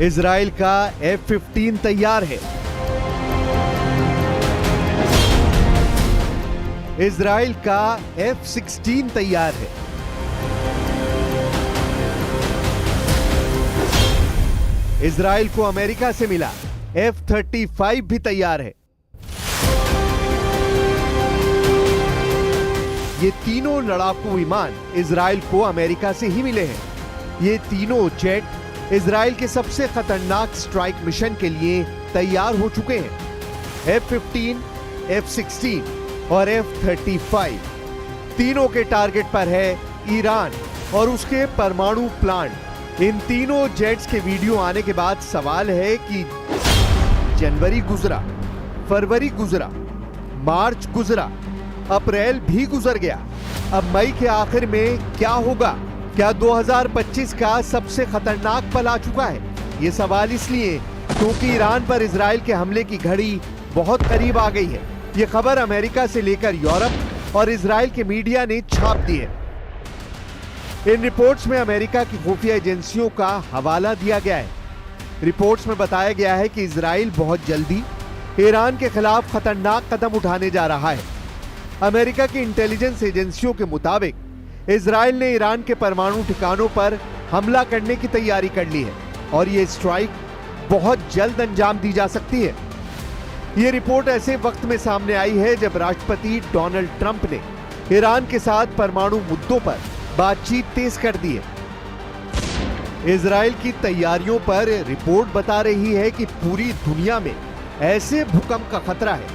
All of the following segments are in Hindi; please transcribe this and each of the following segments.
इजराइल का F-15 तैयार है। इजराइल का F-16 तैयार है। इजराइल को अमेरिका से मिला F-35 भी तैयार है। ये तीनों लड़ाकू विमान इजराइल को अमेरिका से ही मिले हैं। ये तीनों जेट इजराइल के सबसे खतरनाक स्ट्राइक मिशन के लिए तैयार हो चुके हैं। F-15, F-16 और F-35 तीनों के टारगेट पर है ईरान और उसके परमाणु प्लांट। इन तीनों जेट्स के वीडियो आने के बाद सवाल है कि जनवरी गुजरा, फरवरी गुजरा, मार्च गुजरा, अप्रैल भी गुजर गया, अब मई के आखिर में क्या होगा? क्या 2025 का सबसे खतरनाक पल आ चुका है? ये सवाल इसलिए क्योंकि ईरान पर इजराइल के हमले की घड़ी बहुत करीब आ गई है। ये खबर अमेरिका से लेकर यूरोप और इजराइल के मीडिया ने छाप दी है। इन रिपोर्ट्स में अमेरिका की खुफिया एजेंसियों का हवाला दिया गया है। रिपोर्ट्स में बताया गया है कि इजराइल बहुत जल्दी ईरान के खिलाफ खतरनाक कदम उठाने जा रहा है। अमेरिका की इंटेलिजेंस एजेंसियों के मुताबिक इजराइल ने ईरान के परमाणु ठिकानों पर हमला करने की तैयारी कर ली है और ये स्ट्राइक बहुत जल्द अंजाम दी जा सकती है। ये रिपोर्ट ऐसे वक्त में सामने आई है जब राष्ट्रपति डोनाल्ड ट्रंप ने ईरान के साथ परमाणु मुद्दों पर बातचीत तेज कर दी है। इजराइल की तैयारियों पर रिपोर्ट बता रही है कि पूरी दुनिया में ऐसे भूकंप का खतरा है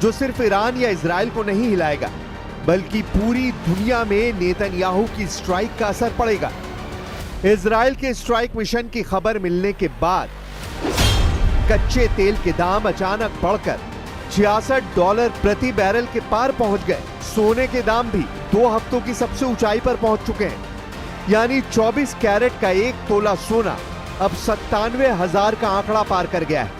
जो सिर्फ ईरान या इजराइल को नहीं हिलाएगा, बल्कि पूरी दुनिया में नेतन्याहू की स्ट्राइक का असर पड़ेगा। इजराइल के स्ट्राइक मिशन की खबर मिलने के बाद कच्चे तेल के दाम अचानक बढ़कर $66 प्रति बैरल के पार पहुंच गए। सोने के दाम भी 2 हफ्तों की सबसे ऊंचाई पर पहुंच चुके हैं, यानी 24 कैरेट का 1 तोला सोना अब 97,000 का आंकड़ा पार कर गया है।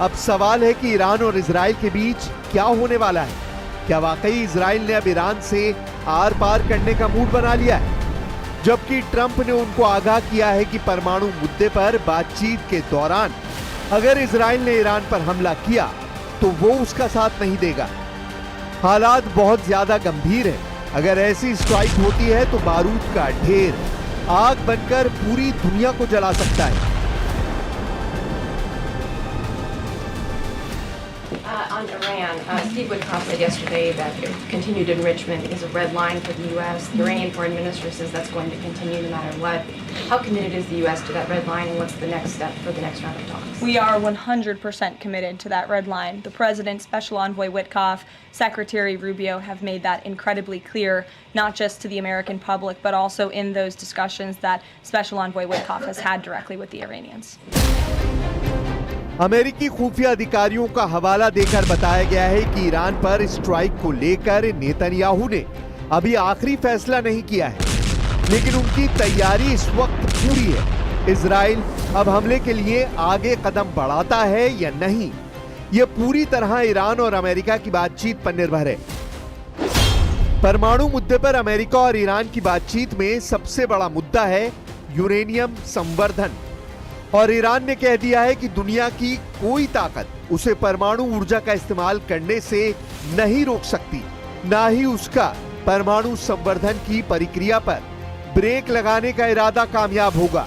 अब सवाल है कि ईरान और इजराइल के बीच क्या होने वाला है। क्या वाकई इजराइल ने अब ईरान से आर पार करने का मूड बना लिया है? जबकि ट्रंप ने उनको आगाह किया है कि परमाणु मुद्दे पर बातचीत के दौरान अगर इजराइल ने ईरान पर हमला किया तो वो उसका साथ नहीं देगा। हालात बहुत ज्यादा गंभीर है। अगर ऐसी स्ट्राइक होती है तो बारूद का ढेर आग बनकर पूरी दुनिया को जला सकता है। On Iran, Steve Witkoff said yesterday that continued enrichment is a red line for the U.S. The Iranian foreign minister says that's going to continue no matter what. How committed is the U.S. to that red line, and what's the next step for the next round of talks? We are 100% committed to that red line. The President, Special Envoy Witkoff, Secretary Rubio have made that incredibly clear, not just to the American public, but also in those discussions that Special Envoy Witkoff has had directly with the Iranians. अमेरिकी खुफिया अधिकारियों का हवाला देकर बताया गया है कि ईरान पर स्ट्राइक को लेकर नेतन्याहू ने अभी आखिरी फैसला नहीं किया है, लेकिन उनकी तैयारी इस वक्त पूरी है। इजराइल अब हमले के लिए आगे कदम बढ़ाता है या नहीं, यह पूरी तरह ईरान और अमेरिका की बातचीत पर निर्भर है। परमाणु मुद्दे पर अमेरिका और ईरान की बातचीत में सबसे बड़ा मुद्दा है यूरेनियम संवर्धन, और ईरान ने कह दिया है कि दुनिया की कोई ताकत उसे परमाणु ऊर्जा का इस्तेमाल करने से नहीं रोक सकती, ना ही उसका परमाणु संवर्धन की प्रक्रिया पर ब्रेक लगाने का इरादा कामयाब होगा।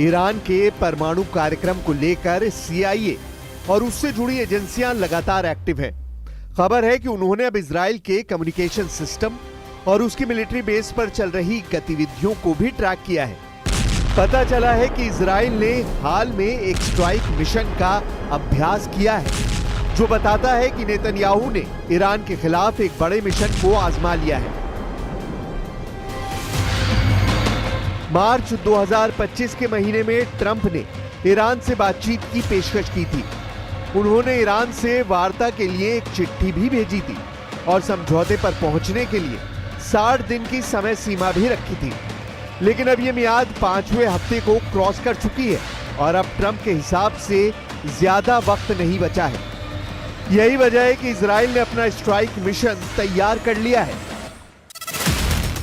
ईरान के परमाणु कार्यक्रम को लेकर CIA और उससे जुड़ी एजेंसियां लगातार एक्टिव हैं। खबर है कि उन्होंने अब इजराइल के कम्युनिकेशन सिस्टम और उसकी मिलिट्री बेस पर चल रही गतिविधियों को भी ट्रैक किया है। पता चला है कि इजराइल ने हाल में एक स्ट्राइक मिशन का अभ्यास किया है जो बताता है कि नेतन्याहू ने ईरान के खिलाफ एक बड़े मिशन को आजमा लिया है। मार्च 2025 के महीने में ट्रंप ने ईरान से बातचीत की पेशकश की थी। उन्होंने ईरान से वार्ता के लिए एक चिट्ठी भी भेजी थी और समझौते पर पहुंचने के लिए 60 दिन की समय सीमा भी रखी थी। लेकिन अब यह मियाद 5वें हफ्ते को क्रॉस कर चुकी है और अब ट्रंप के हिसाब से ज्यादा वक्त नहीं बचा है। यही वजह है कि इजराइल ने अपना स्ट्राइक मिशन तैयार कर लिया है।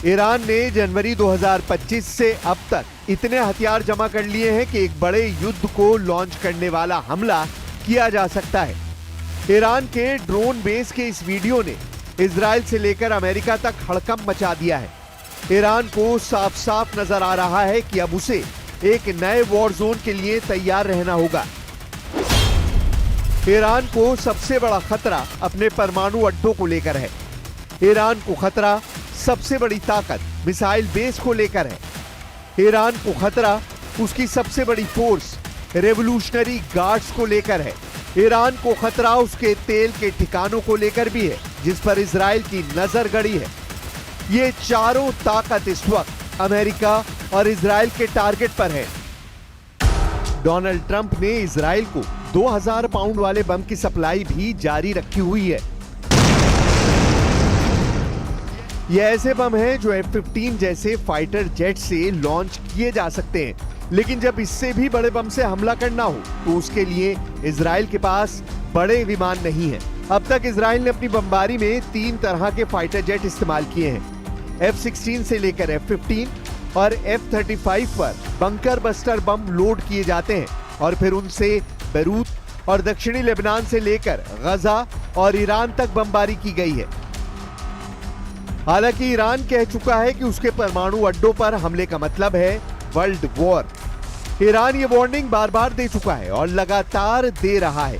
ईरान ने जनवरी 2025 से अब तक इतने हथियार जमा कर लिए हैं कि एक बड़े युद्ध को लॉन्च करने वाला हमला किया जा सकता है। ईरान के ड्रोन बेस के इस वीडियो ने इजराइल से लेकर अमेरिका तक हड़कंप मचा दिया है। ईरान को साफ साफ नजर आ रहा है कि अब उसे एक नए वॉर जोन के लिए तैयार रहना होगा। ईरान को सबसे बड़ा खतरा अपने परमाणु अड्डों को लेकर है। ईरान को खतरा सबसे बड़ी ताकत मिसाइल बेस को लेकर है। ईरान को खतरा उसकी सबसे बड़ी फोर्स रेवोल्यूशनरी गार्ड्स को लेकर है। ईरान को खतरा उसके तेल के ठिकानों को लेकर भी है, जिस पर इजराइल की नजर गड़ी है। ये चारों ताकत इस वक्त अमेरिका और इजराइल के टारगेट पर है। डोनाल्ड ट्रंप ने इजराइल को 2000 पाउंड वाले बम की सप्लाई भी जारी रखी हुई है। ये ऐसे बम हैं जो F-15 जैसे फाइटर जेट से लॉन्च किए जा सकते हैं, लेकिन जब इससे भी बड़े बम से हमला करना हो तो उसके लिए इजराइल के पास बड़े विमान नहीं है। अब तक इजराइल ने अपनी बमबारी में 3 तरह के फाइटर जेट इस्तेमाल किए हैं। F-16 से लेकर F-15 और F-35 पर बंकर बस्टर बम लोड किए जाते हैं और फिर उनसे बेरूत और दक्षिणी लेबनान से लेकर गजा और ईरान तक बमबारी की गई है। हालांकि ईरान कह चुका है कि उसके परमाणु अड्डों पर हमले का मतलब है वर्ल्ड वॉर। ईरान ये वार्निंग बार बार दे चुका है और लगातार दे रहा है।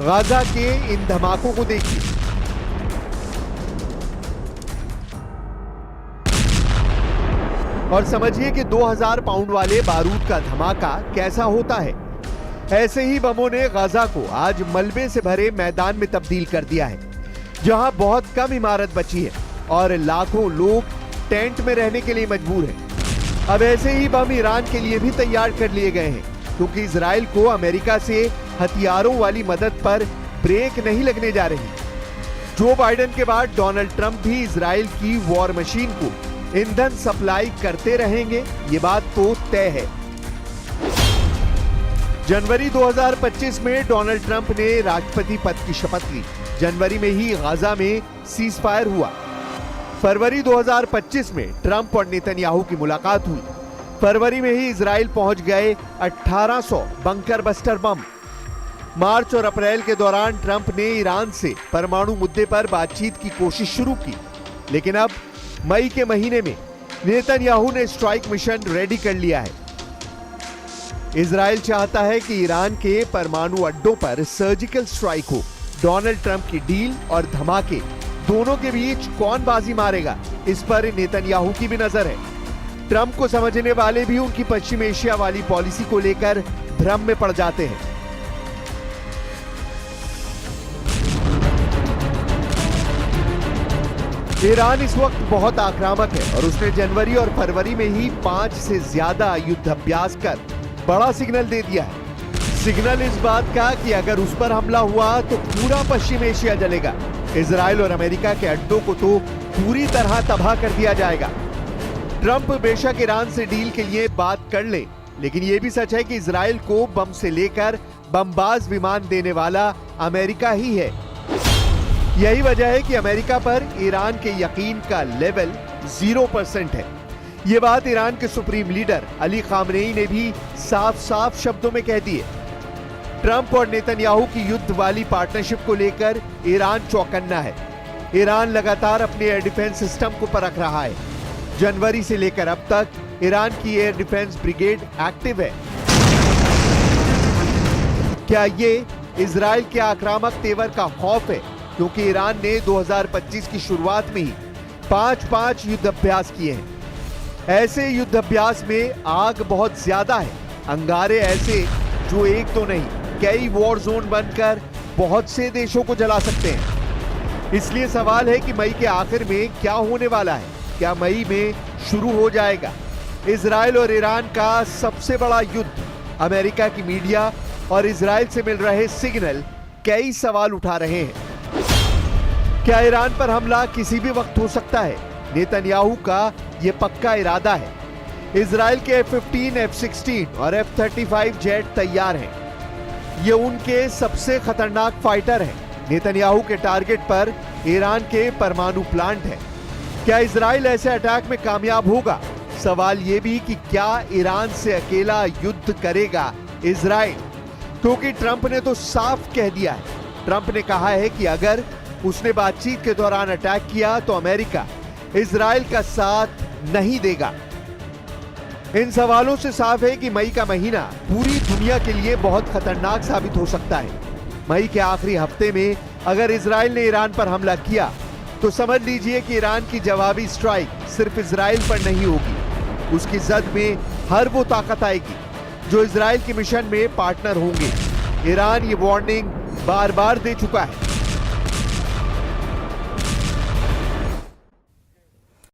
गाजा के इन धमाकों को देखिए। और समझिए कि 2000 पाउंड वाले बारूद का धमाका कैसा होता है। ऐसे ही बमों ने गाजा को आज मलबे से भरे मैदान में तब्दील कर दिया है, जहां बहुत कम इमारत बची है और लाखों लोग टेंट में रहने के लिए मजबूर हैं। अब ऐसे ही बम ईरान के लिए भी तैयार कर लिए गए हैं, क्योंकि इजराइल को अमेरिका से हथियारों वाली मदद पर ब्रेक नहीं लगने जा रही। जो बाइडेन के बाद डोनाल्ड ट्रंप भी इजराइल की वॉर मशीन को ईंधन सप्लाई करते रहेंगे, ये बात तो तय है। जनवरी 2025 में डोनाल्ड ट्रंप ने राष्ट्रपति पद की शपथ ली। जनवरी में ही गाजा में सीज फायर हुआ। फरवरी 2025 में ट्रंप और नेतन्याहू की मुलाकात हुई। फरवरी में ही इजराइल पहुंच गए 1800 बंकर बस्टर बम। मार्च और अप्रैल के दौरान ट्रंप ने ईरान से परमाणु मुद्दे पर बातचीत की कोशिश शुरू की, लेकिन अब मई के महीने में नेतन्याहू ने स्ट्राइक मिशन रेडी कर लिया है। इजराइल चाहता है कि ईरान के परमाणु अड्डों पर सर्जिकल स्ट्राइक हो। डोनाल्ड ट्रंप की डील और धमाके दोनों के बीच कौन बाजी मारेगा, इस पर नेतन्याहू की भी नजर है। ट्रंप को समझने वाले भी उनकी पश्चिम एशिया वाली पॉलिसी को लेकर भ्रम में पड़ जाते हैं। ईरान इस वक्त बहुत आक्रामक है और उसने जनवरी और फरवरी में ही 5 से ज्यादा युद्ध अभ्यास कर बड़ा सिग्नल दे दिया है। सिग्नल इस बात का कि अगर उस पर हमला हुआ तो पूरा पश्चिम एशिया जलेगा। इजराइल और अमेरिका के अड्डों को तो पूरी तरह तबाह कर दिया जाएगा। ट्रंप बेशक ईरान से डील के लिए बात कर ले, लेकिन यह भी सच है कि इजराइल को बम से लेकर बमबाज विमान देने वाला अमेरिका ही है। यही वजह है कि अमेरिका पर ईरान के यकीन का लेवल 0% है। ये बात ईरान के सुप्रीम लीडर अली खामनेई ने भी साफ साफ शब्दों में कह दी है। ट्रंप और नेतन्याहू की युद्ध वाली पार्टनरशिप को लेकर ईरान चौकन्ना है। ईरान लगातार अपने एयर डिफेंस सिस्टम को परख रहा है। जनवरी से लेकर अब तक ईरान की एयर डिफेंस ब्रिगेड एक्टिव है। क्या ये इजराइल के आक्रामक तेवर का खौफ है, क्योंकि ईरान ने 2025 की शुरुआत में ही 5-5 युद्धाभ्यास किए हैं। ऐसे युद्धाभ्यास में आग बहुत ज्यादा है, अंगारे ऐसे जो एक तो नहीं कई वॉर जोन बनकर बहुत से देशों को जला सकते हैं। इसलिए सवाल है कि मई के आखिर में क्या होने वाला है। क्या मई में शुरू हो जाएगा इजराइल और ईरान का सबसे बड़ा युद्ध? अमेरिका की मीडिया और इजराइल से मिल रहे सिग्नल कई सवाल उठा रहे हैं। क्या ईरान पर हमला किसी भी वक्त हो सकता है? नेतन्याहू का यह पक्का इरादा है। इजराइल के F-15, F-16 और F-35 जेट तैयार हैं। ये उनके सबसे खतरनाक फाइटर हैं। नेतन्याहू के टारगेट पर ईरान के परमाणु प्लांट है। क्या इजराइल ऐसे अटैक में कामयाब होगा? सवाल यह भी कि क्या ईरान से अकेला युद्ध करेगा इजराइल? क्योंकि ट्रंप ने तो साफ कह दिया है। ट्रंप ने कहा है कि अगर उसने बातचीत के दौरान अटैक किया तो अमेरिका इजराइल का साथ नहीं देगा। इन सवालों से साफ है कि मई का महीना पूरी दुनिया के लिए बहुत खतरनाक साबित हो सकता है। मई के आखिरी हफ्ते में अगर इजराइल ने ईरान पर हमला किया तो समझ लीजिए कि ईरान की जवाबी स्ट्राइक सिर्फ इजराइल पर नहीं होगी, उसकी जद में हर वो ताकत आएगी जो इजराइल के मिशन में पार्टनर होंगे। ईरान ये वार्निंग बार बार दे चुका है।